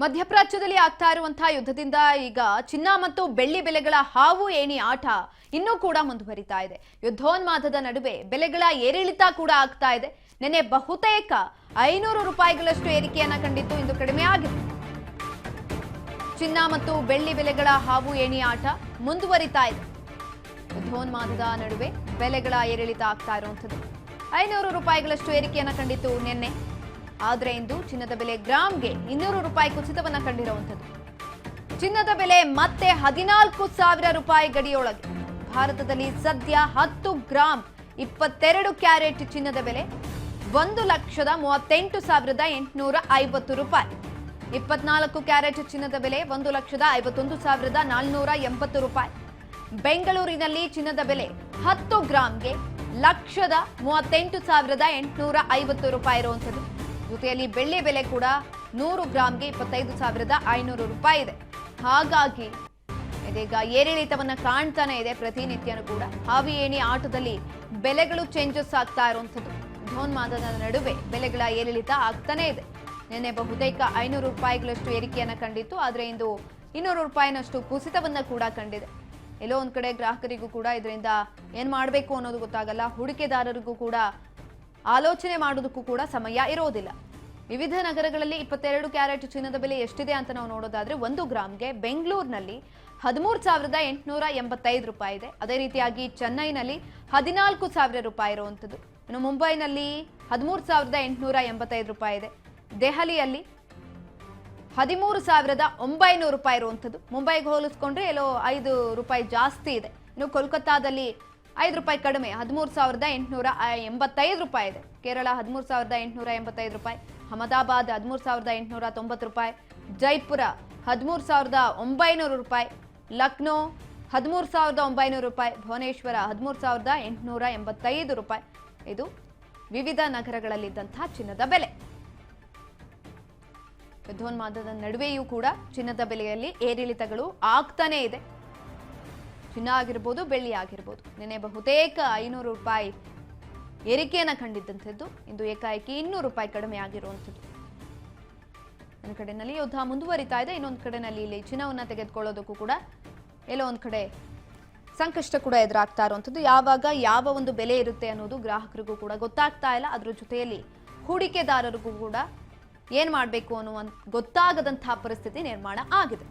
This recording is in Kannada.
ಮಧ್ಯಪ್ರಾಚ್ಯದಲ್ಲಿ ಆಗ್ತಾ ಇರುವಂತಹ ಯುದ್ಧದಿಂದ ಈಗ ಚಿನ್ನ ಮತ್ತು ಬೆಳ್ಳಿ ಬೆಲೆಗಳ ಹಾವು ಏಣಿ ಆಟ ಇನ್ನೂ ಕೂಡ ಮುಂದುವರಿತಾ ಇದೆ. ಯುದ್ಧೋನ್ಮಾದದ ನಡುವೆ ಬೆಲೆಗಳ ಏರಿಳಿತ ಕೂಡ ಆಗ್ತಾ ಇದೆ. ನೆನೆ ಬಹುತೇಕ 500 ರೂಪಾಯಿಗಳಷ್ಟು ಏರಿಕೆಯನ್ನ ಕಂಡಿದ್ದು ಇಂದು ಕಡಿಮೆ ಆಗಿದೆ. ಚಿನ್ನ ಮತ್ತು ಬೆಳ್ಳಿ ಬೆಲೆಗಳ ಹಾವು ಏಣಿ ಆಟ ಮುಂದುವರಿತಾ ಇದೆ. ಯುದ್ಧೋನ್ಮಾದದ ನಡುವೆ ಬೆಲೆಗಳ ಏರಿಳಿತ ಆಗ್ತಾ ಇರುವಂತದ್ದು 500 ರೂಪಾಯಿಗಳಷ್ಟು ಏರಿಕೆಯನ್ನ ಕಂಡಿತ್ತು ನಿನ್ನೆ. ಆದರೆ ಇಂದು ಚಿನ್ನದ ಬೆಲೆ ಗ್ರಾಮ್ಗೆ 200 ರೂಪಾಯಿ ಕುಸಿತವನ್ನ ಕಂಡಿರುವಂತದ್ದು. ಚಿನ್ನದ ಬೆಲೆ ಮತ್ತೆ 14,000 ರೂಪಾಯಿ ಗಡಿಯೊಳಗೆ. ಭಾರತದಲ್ಲಿ ಸದ್ಯ 10 ಗ್ರಾಮ್ 22 ಕ್ಯಾರೆಟ್ ಚಿನ್ನದ ಬೆಲೆ 1,38,850 ರೂಪಾಯಿ. 24 ಕ್ಯಾರೆಟ್ ಚಿನ್ನದ ಬೆಲೆ 1,51,480 ರೂಪಾಯಿ. ಬೆಂಗಳೂರಿನಲ್ಲಿ ಚಿನ್ನದ ಬೆಲೆ 10 ಗ್ರಾಮ್ಗೆ 1,38,850 ರೂಪಾಯಿ ಇರುವಂಥದ್ದು. ಜೊತೆಯಲ್ಲಿ ಬೆಳ್ಳಿ ಬೆಲೆ ಕೂಡ 100 ಗ್ರಾಮ್ಗೆ 25,500 ರೂಪಾಯಿ ಇದೆ. ಹಾಗಾಗಿ ಇದೀಗ ಏರಿಳಿತವನ್ನ ಕಾಣ್ತಾನೆ ಇದೆ ಪ್ರತಿನಿತ್ಯನೂ ಕೂಡ. ಹಾವಿ ಏಣಿ ಆಟದಲ್ಲಿ ಬೆಲೆಗಳು ಚೇಂಜಸ್ ಆಗ್ತಾ ಇರುವಂಥದ್ದು. ಯುದ್ಧೋನ್ಮಾದದ ನಡುವೆ ಬೆಲೆಗಳ ಏರಿಳಿತ ಆಗ್ತಾನೆ ಇದೆ. ನಿನ್ನೆ ಬಹುತೇಕ 500 ರೂಪಾಯಿಗಳಷ್ಟು ಏರಿಕೆಯನ್ನ ಕಂಡಿತ್ತು. ಆದರೆ ಇಂದು 200 ರೂಪಾಯಿನಷ್ಟು ಕುಸಿತವನ್ನ ಕೂಡ ಕಂಡಿದೆ. ಎಲ್ಲೋ ಒಂದ್ ಕಡೆ ಗ್ರಾಹಕರಿಗೂ ಕೂಡ ಇದರಿಂದ ಏನ್ ಮಾಡಬೇಕು ಅನ್ನೋದು ಗೊತ್ತಾಗಲ್ಲ. ಹೂಡಿಕೆದಾರರಿಗೂ ಕೂಡ ಆಲೋಚನೆ ಮಾಡೋದಕ್ಕೂ ಕೂಡ ಸಮಯ ಇರೋದಿಲ್ಲ. ವಿವಿಧ ನಗರಗಳಲ್ಲಿ 22 ಕ್ಯಾರೆಟ್ ಚಿನ್ನದ ಬೆಲೆ ಎಷ್ಟಿದೆ ಅಂತ ನಾವು ನೋಡೋದಾದ್ರೆ 1 ಗ್ರಾಮ್ಗೆ ಬೆಂಗಳೂರಿನಲ್ಲಿ 13,885 ರೂಪಾಯಿ ಇದೆ. ಅದೇ ರೀತಿಯಾಗಿ ಚೆನ್ನೈನಲ್ಲಿ 14,000 ರೂಪಾಯಿ ಇರುವಂಥದ್ದು. ಇನ್ನು ಮುಂಬೈನಲ್ಲಿ 13,885 ರೂಪಾಯಿ ಇದೆ. ದೆಹಲಿಯಲ್ಲಿ 13,900 ರೂಪಾಯಿ ಇರುವಂಥದ್ದು. ಮುಂಬೈಗೆ ಹೋಲಿಸ್ಕೊಂಡ್ರೆ ಎಲ್ಲೋ 5 ರೂಪಾಯಿ ಜಾಸ್ತಿ ಇದೆ. ಇನ್ನು ಕೋಲ್ಕತ್ತಾದಲ್ಲಿ 5 ರೂಪಾಯಿ ಕಡಿಮೆ 13,885 ರೂಪಾಯಿ ಇದೆ. ಕೇರಳ 13,885 ರೂಪಾಯಿ. ಅಹಮದಾಬಾದ್ 13,890 ರೂಪಾಯಿ. ಜೈಪುರ 13,900 ರೂಪಾಯಿ. ಲಕ್ನೋ 13,900 ರೂಪಾಯಿ. ಭುವನೇಶ್ವರ 13,885 ರೂಪಾಯಿ. ಇದು ವಿವಿಧ ನಗರಗಳಲ್ಲಿದ್ದಂತಹ ಚಿನ್ನದ ಬೆಲೆ. ಯುದ್ಧೋನ್ಮಾದದ ನಡುವೆಯೂ ಕೂಡ ಚಿನ್ನದ ಬೆಲೆಯಲ್ಲಿ ಏರಿಳಿತಗಳು ಆಗ್ತಾನೆ ಇದೆ. ಚಿನ್ನ ಆಗಿರ್ಬೋದು, ಬೆಳ್ಳಿ ಆಗಿರ್ಬೋದು. ನಿನ್ನೆ ಬಹುತೇಕ 500 ರೂಪಾಯಿ ಏರಿಕೆಯನ್ನ ಕಂಡಿದ್ದಂಥದ್ದು ಇಂದು ಏಕಾಏಕಿ 200 ರೂಪಾಯಿ ಕಡಿಮೆ ಆಗಿರುವಂಥದ್ದು. ಒಂದು ಕಡೆನಲ್ಲಿ ಯುದ್ಧ ಮುಂದುವರಿತಾ ಇದೆ, ಇನ್ನೊಂದು ಕಡೆನಲ್ಲಿ ಇಲ್ಲಿ ಚಿನ್ನವನ್ನ ತೆಗೆದುಕೊಳ್ಳೋದಕ್ಕೂ ಕೂಡ ಎಲ್ಲೋ ಒಂದ್ ಕಡೆ ಸಂಕಷ್ಟ ಕೂಡ ಎದುರಾಗ್ತಾ ಇರುವಂಥದ್ದು. ಯಾವಾಗ ಯಾವ ಒಂದು ಬೆಲೆ ಇರುತ್ತೆ ಅನ್ನೋದು ಗ್ರಾಹಕರಿಗೂ ಕೂಡ ಗೊತ್ತಾಗ್ತಾ ಇಲ್ಲ. ಅದ್ರ ಜೊತೆಯಲ್ಲಿ ಹೂಡಿಕೆದಾರರಿಗೂ ಕೂಡ ಏನ್ ಮಾಡಬೇಕು ಅನ್ನುವ ಗೊತ್ತಾಗದಂತಹ ಪರಿಸ್ಥಿತಿ ನಿರ್ಮಾಣ ಆಗಿದೆ.